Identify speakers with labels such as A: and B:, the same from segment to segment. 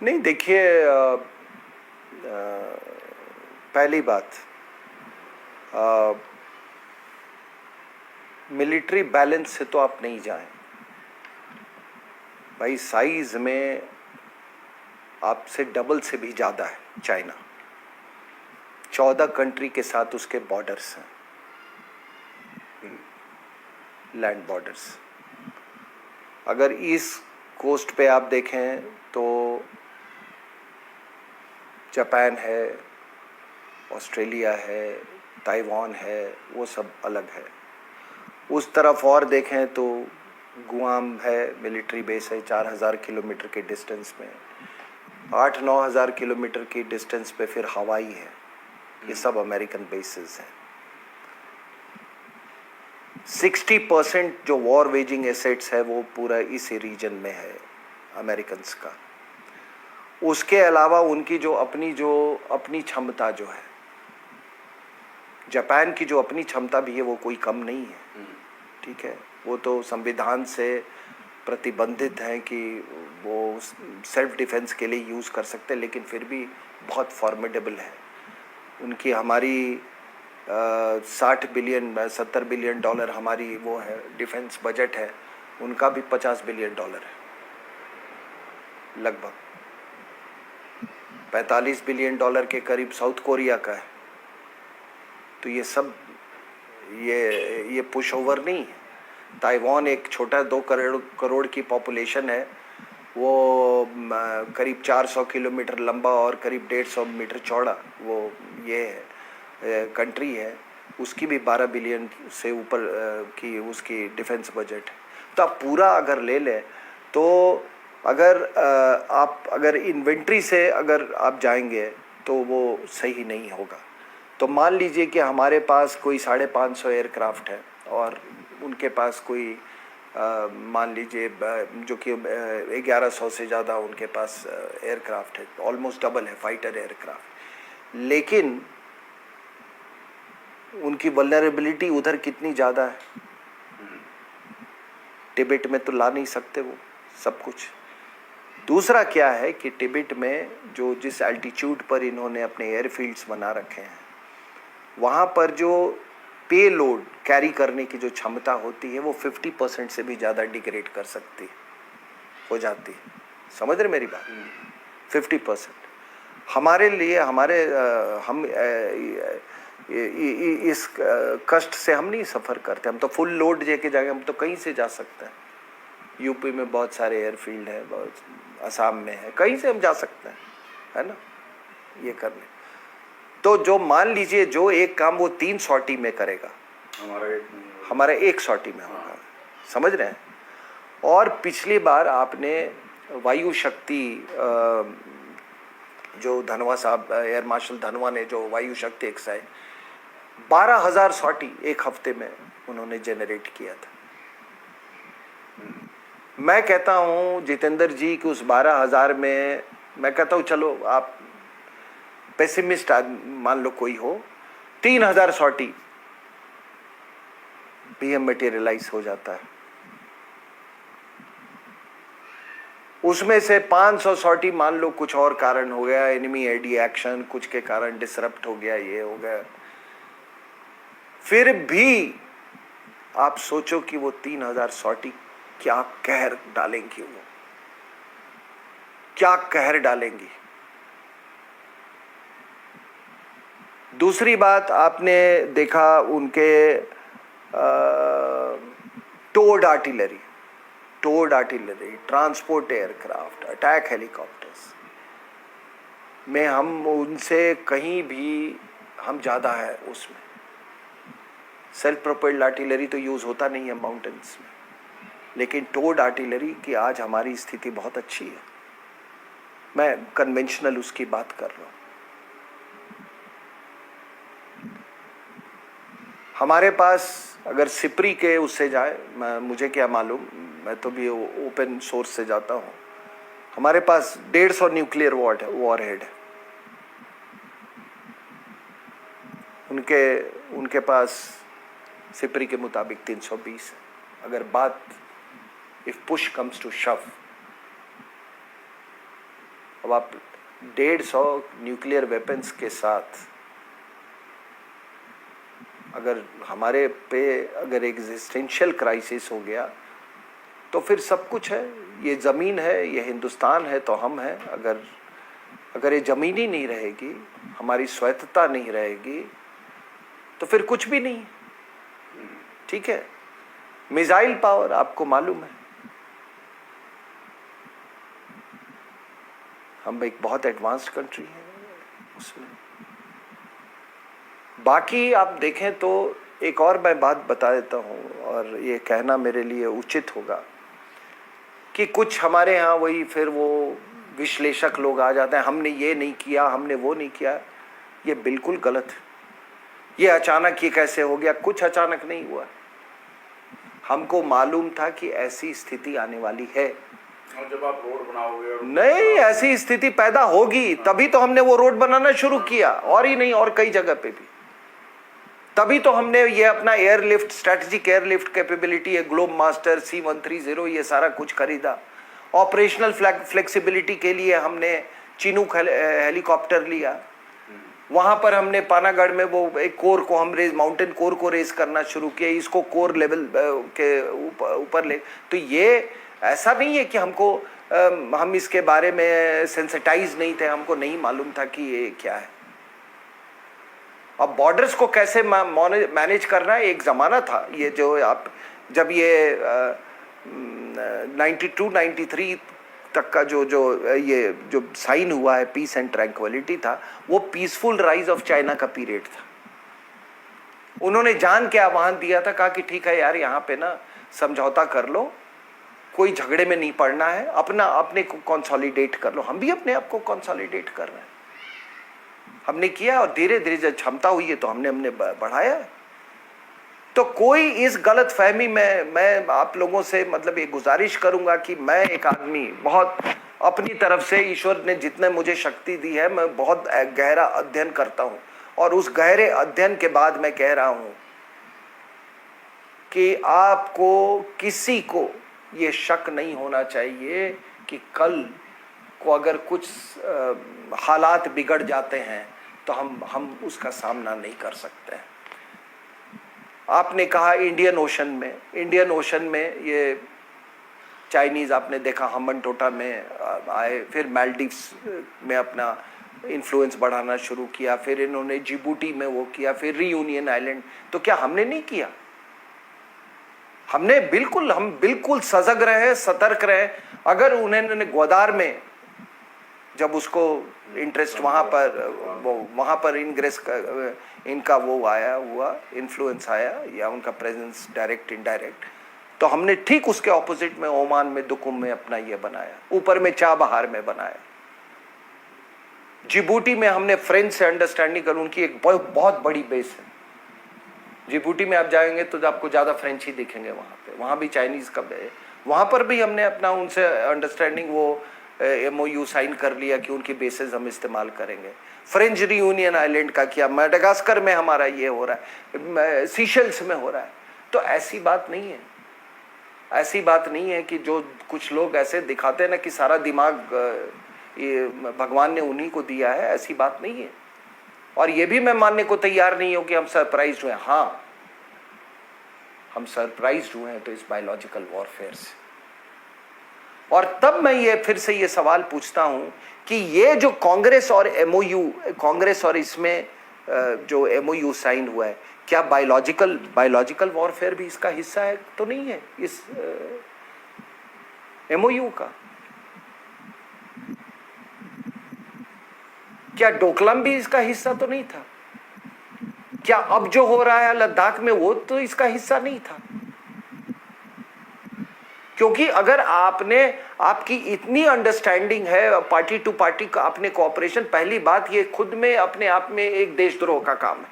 A: नहीं देखिए, पहली बात, मिलिट्री बैलेंस से तो आप नहीं जाएं भाई। साइज में आपसे डबल से भी ज़्यादा है चाइना। 14 कंट्री के साथ उसके बॉर्डर्स हैं, लैंड बॉर्डर्स। अगर ईस्ट कोस्ट पे आप देखें तो जापान है, ऑस्ट्रेलिया है, ताइवान है, वो सब अलग है। उस तरफ और देखें तो गुआम है, मिलिट्री बेस है 4000 किलोमीटर के डिस्टेंस में। 8-9 हज़ार किलोमीटर की डिस्टेंस पे फिर हवाई है। ये सब अमेरिकन बेसिस हैं। 60% जो वॉर वेजिंग एसेट्स है वो पूरा इस रीजन में है अमेरिकन्स का। उसके अलावा उनकी जो अपनी क्षमता जो है, जापान की जो अपनी क्षमता भी है वो कोई कम नहीं है। ठीक है, वो तो संविधान से प्रतिबंधित है कि वो सेल्फ डिफेंस के लिए यूज़ कर सकते हैं, लेकिन फिर भी बहुत फॉर्मिडेबल है उनकी। हमारी 60 बिलियन 70 बिलियन डॉलर हमारी वो है डिफेंस बजट है, उनका भी 50 बिलियन डॉलर है लगभग। 45 बिलियन डॉलर के करीब साउथ कोरिया का है। तो ये सब ये पुश ओवर नहीं है। ताइवान एक छोटा 2 करोड़ की पॉपुलेशन है, वो करीब 400 किलोमीटर लंबा और करीब 150 मीटर चौड़ा वो ये है कंट्री है। उसकी भी 12 बिलियन से ऊपर की उसकी डिफेंस बजट है। तो आप पूरा अगर ले लें तो अगर इन्वेंट्री से अगर आप जाएंगे तो वो सही नहीं होगा। तो मान लीजिए कि हमारे पास कोई 550 एयरक्राफ्ट है और उनके पास कोई मान लीजिए जो कि 1100 से ज़्यादा उनके पास एयरक्राफ्ट है, ऑलमोस्ट डबल है फाइटर एयरक्राफ्ट। लेकिन उनकी वल्नरेबिलिटी उधर कितनी ज़्यादा है, तिब्बत में तो ला नहीं सकते वो सब कुछ। दूसरा क्या है कि तिब्बत में जो जिस एल्टीट्यूड पर इन्होंने अपने एयरफील्ड्स बना रखे हैं, वहाँ पर जो पे लोड कैरी करने की जो क्षमता होती है वो 50% से भी ज़्यादा डिग्रेड कर सकती हो जाती है। समझ रहे मेरी बात? 50%। हमारे लिए हम इस कष्ट से हम नहीं सफ़र करते। हम तो फुल लोड लेके जाएंगे, हम तो कहीं से जा सकते हैं। यूपी में बहुत सारे एयरफील्ड है, बहुत असम में है, कहीं से हम जा सकते हैं, है ना, ये करने। तो जो मान लीजिए जो एक काम वो 3 सॉर्टी में करेगा, हमारा एक सॉर्टी में होगा। समझ रहे हैं? और पिछली बार आपने वायु शक्ति जो धनवा साहब, एयर मार्शल धनवा ने जो वायु शक्ति एक्साइज 12,000 सॉर्टी एक हफ्ते में उन्होंने जनरेट किया था। मैं कहता हूं जितेंद्र जी कि उस 12,000 में मैं कहता हूं चलो आप पेसिमिस्ट मान लो कोई हो, 3,000 सॉर्टी पीएम मटेरियलाइज हो जाता है। उसमें से 500 सॉर्टी मान लो कुछ और कारण हो गया, एनिमी एडी एक्शन कुछ के कारण डिसरप्ट हो गया, ये हो गया, फिर भी आप सोचो कि वो 3,000 सॉर्टी क्या कहर डालेंगी, वो क्या कहर डालेंगी। दूसरी बात आपने देखा उनके towed artillery, transport aircraft, attack helicopters में हम उनसे कहीं भी हम ज़्यादा है उसमें। सेल्फ प्रोपेल्ड आर्टिलरी तो यूज़ होता नहीं है माउंटेन्स में, लेकिन टोड आर्टिलरी की आज हमारी स्थिति बहुत अच्छी है। मैं कन्वेंशनल उसकी बात कर रहा हूँ। हमारे पास अगर सिपरी के उससे जाए, मुझे क्या मालूम, मैं तो भी ओपन सोर्स से जाता हूँ, हमारे पास 150 न्यूक्लियर वॉरहेड है। उनके पास सिपरी के मुताबिक 320 है। अगर बात इफ पुश कम्स टू शव अब आप 150 न्यूक्लियर वेपन्स के साथ अगर हमारे पे अगर एग्जिस्टेंशियल क्राइसिस हो गया तो फिर सब कुछ है। ये ज़मीन है, ये हिंदुस्तान है तो हम हैं। अगर ये ज़मीन ही नहीं रहेगी, हमारी स्वायत्तता नहीं रहेगी, तो फिर कुछ भी नहीं। ठीक है, मिसाइल पावर आपको मालूम है, हम एक बहुत एडवांस्ड कंट्री है उसमें। बाकी आप देखें तो एक और मैं बात बता देता हूँ, और ये कहना मेरे लिए उचित होगा कि कुछ हमारे यहाँ वही फिर वो विश्लेषक लोग आ जाते हैं, हमने ये नहीं किया, हमने वो नहीं किया। ये बिल्कुल गलत है। ये अचानक ये कैसे हो गया? कुछ अचानक नहीं हुआ। हमको मालूम था कि ऐसी स्थिति आने वाली है।
B: और जब आप रोड बनाओगे
A: नहीं, ऐसी स्थिति पैदा होगी तभी तो हमने वो रोड बनाना शुरू किया, और ही नहीं, और कई जगह पे भी। तभी तो हमने ये अपना एयरलिफ्ट, स्ट्रेटेजिक एयरलिफ्ट कैपेबिलिटी है, ग्लोब मास्टर, C-130, ये सारा कुछ खरीदा। ऑपरेशनल फ्लेक्सिबिलिटी के लिए हमने चिनूक हेलीकॉप्टर लिया। वहां पर हमने पानागढ़ में वो एक कोर को हम माउंटेन कोर को रेस करना शुरू किया, इसको कोर लेवल के ऊपर ले। तो ये ऐसा नहीं है कि हम इसके बारे में सेंसिटाइज नहीं थे, हमको नहीं मालूम था कि ये क्या है। अब बॉर्डर्स को कैसे मैनेज करना है, एक ज़माना था। ये जो आप जब ये 92-93 तक का जो साइन हुआ है, पीस एंड ट्रैंक्विलिटी था, वो पीसफुल राइज ऑफ चाइना का पीरियड था। उन्होंने जान के आह्वान दिया था, कहा कि ठीक है यार, यहाँ पे ना समझौता कर लो, कोई झगड़े में नहीं पड़ना है, अपने को कंसोलिडेट कर लो। हम भी अपने आप को कंसोलिडेट कर रहे हैं, हमने किया, और धीरे धीरे जब क्षमता हुई है तो हमने बढ़ाया। तो कोई इस गलत फहमी में, मैं आप लोगों से मतलब ये गुजारिश करूंगा कि मैं एक आदमी बहुत अपनी तरफ से, ईश्वर ने जितने मुझे शक्ति दी है, मैं बहुत गहरा अध्ययन करता हूं, और उस गहरे अध्ययन के बाद मैं कह रहा हूं कि आपको किसी को ये शक नहीं होना चाहिए कि कल को अगर कुछ हालात बिगड़ जाते हैं तो हम उसका सामना नहीं कर सकते हैं। आपने कहा इंडियन ओशन में ये चाइनीज, आपने देखा हम्बनटोटा में आए, फिर मालदीव्स में अपना इन्फ्लुएंस बढ़ाना शुरू किया, फिर इन्होंने जिबूटी में वो किया, फिर रियूनियन आइलैंड। तो क्या हमने नहीं किया? हम बिल्कुल सजग रहे, सतर्क रहे। अगर उन्होंने ग्वादार में जब उसको इंटरेस्ट वहाँ पर इंग्रेस इनका वो हुआ इन्फ्लुएंस आया, या उनका प्रेजेंस डायरेक्ट इनडायरेक्ट, तो हमने ठीक उसके ऑपोजिट में ओमान में, दुकुम में अपना ये बनाया, ऊपर में चाबहार में बनाया। जिबूटी में हमने फ्रेंच से अंडरस्टैंडिंग कर, उनकी एक बहुत बड़ी बेस है। जिबूटी में आप जाएंगे तो आपको ज़्यादा फ्रेंच ही दिखेंगे वहाँ पे, वहाँ भी चाइनीज़ का है। वहाँ पर भी हमने अपना उनसे अंडरस्टैंडिंग, वो MOU साइन कर लिया कि उनकी बेसेस हम इस्तेमाल करेंगे। फ्रेंच रियूनियन आइलैंड का किया, मेडागास्कर में हमारा ये हो रहा है, सीशेल्स में हो रहा है। तो ऐसी बात नहीं है कि जो कुछ लोग ऐसे दिखाते हैं ना कि सारा दिमाग ये भगवान ने उन्हीं को दिया है, ऐसी बात नहीं है। और ये भी मैं मानने को तैयार नहीं हूं कि हम सरप्राइज हुए। हाँ, हम सरप्राइज हुए हैं तो इस बायोलॉजिकल वॉरफेयर से। और तब मैं ये फिर से ये सवाल पूछता हूं कि ये जो कांग्रेस और इसमें जो MOU साइन हुआ है, क्या बायोलॉजिकल वॉरफेयर भी इसका हिस्सा है? तो नहीं है इस MOU का। क्या डोकलाम भी इसका हिस्सा तो नहीं था? क्या अब जो हो रहा है लद्दाख में वो तो इसका हिस्सा नहीं था? क्योंकि अगर आपकी इतनी अंडरस्टैंडिंग है पार्टी टू पार्टी का, अपने कोऑपरेशन, पहली बात ये खुद में अपने आप में एक देशद्रोह का काम है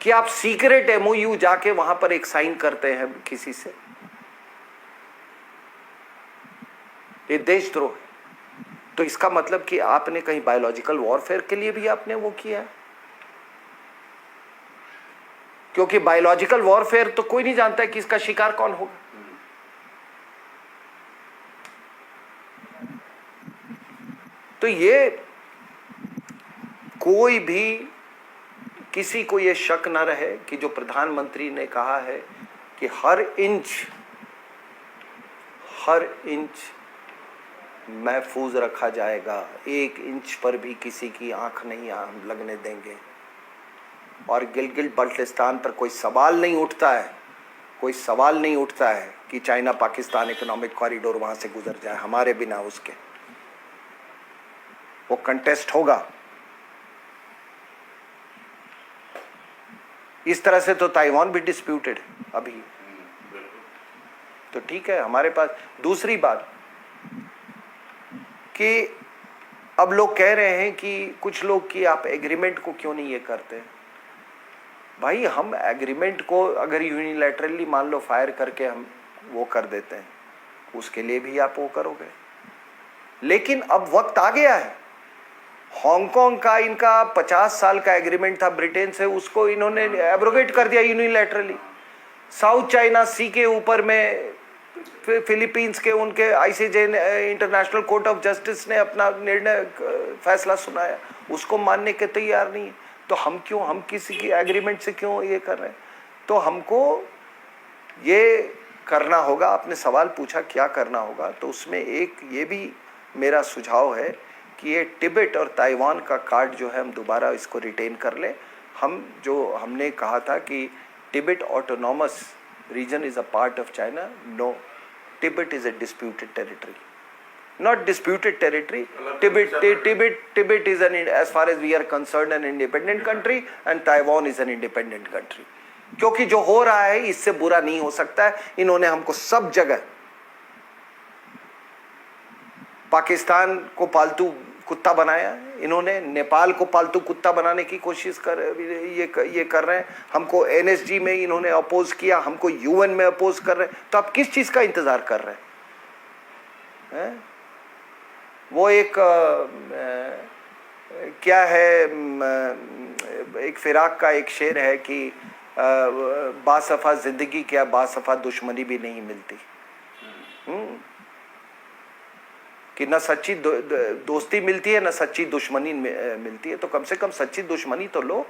A: कि आप सीक्रेट MOU जाके वहां पर एक साइन करते हैं किसी से, ये देशद्रोह है। तो इसका मतलब कि आपने कहीं बायोलॉजिकल वॉरफेयर के लिए भी आपने वो किया है, क्योंकि बायोलॉजिकल वॉरफेयर तो कोई नहीं जानता है कि इसका शिकार कौन होगा। तो ये कोई भी किसी को ये शक न रहे कि जो प्रधानमंत्री ने कहा है कि हर इंच महफूज रखा जाएगा, 1 इंच पर भी किसी की आंख नहीं लगने देंगे। और गिलगित बल्टिस्तान पर कोई सवाल नहीं उठता है कि चाइना पाकिस्तान इकोनॉमिक कॉरिडोर वहां से गुजर जाए हमारे बिना उसके। वो कंटेस्ट होगा। इस तरह से तो ताइवान भी डिस्प्यूटेड अभी। तो ठीक है, हमारे पास दूसरी बात कि अब लोग कह रहे हैं कि कुछ लोग कि आप एग्रीमेंट को क्यों नहीं ये करते। भाई हम एग्रीमेंट को अगर यूनिलैटरली मान लो फायर करके हम वो कर देते हैं, उसके लिए भी आप वो करोगे। लेकिन अब वक्त आ गया है। हांगकांग का इनका 50 साल का एग्रीमेंट था ब्रिटेन से, उसको इन्होंने एब्रोगेट कर दिया यूनिलैटरली। साउथ चाइना सी के ऊपर में फिलीपींस के उनके ICJ international court of justice ने अपना निर्णय फैसला सुनाया, उसको मानने के तैयार नहीं है। तो हम किसी की एग्रीमेंट से क्यों ये कर रहे हैं। तो हमको ये करना होगा। आपने सवाल पूछा क्या करना होगा, तो उसमें एक ये भी मेरा सुझाव है कि ये तिब्बत और ताइवान का कार्ड जो है हम दोबारा इसको रिटेन कर लें। हमने कहा था कि Tibet autonomous region is a part of China. No, Tibet is a disputed territory, not disputed territory. Tibet is as far as we are concerned an independent country and Taiwan is an independent country. क्योंकि जो हो रहा है इससे बुरा नहीं हो सकता है। इन्होंने हमको सब जगह पाकिस्तान को पालतू कुत्ता बनाया, इन्होंने नेपाल को पालतू कुत्ता बनाने की कोशिश ये कर रहे हैं। हमको NSG में इन्होंने अपोज किया, हमको UN में अपोज कर रहे हैं। तो आप किस चीज का इंतजार कर रहे हैं? वो एक क्या है, एक फिराक का एक शेर है कि बासफा जिंदगी क्या बासफा दुश्मनी भी नहीं मिलती। कि न सच्ची दोस्ती मिलती है न सच्ची दुश्मनी मिलती है। तो कम से कम सच्ची दुश्मनी तो लो।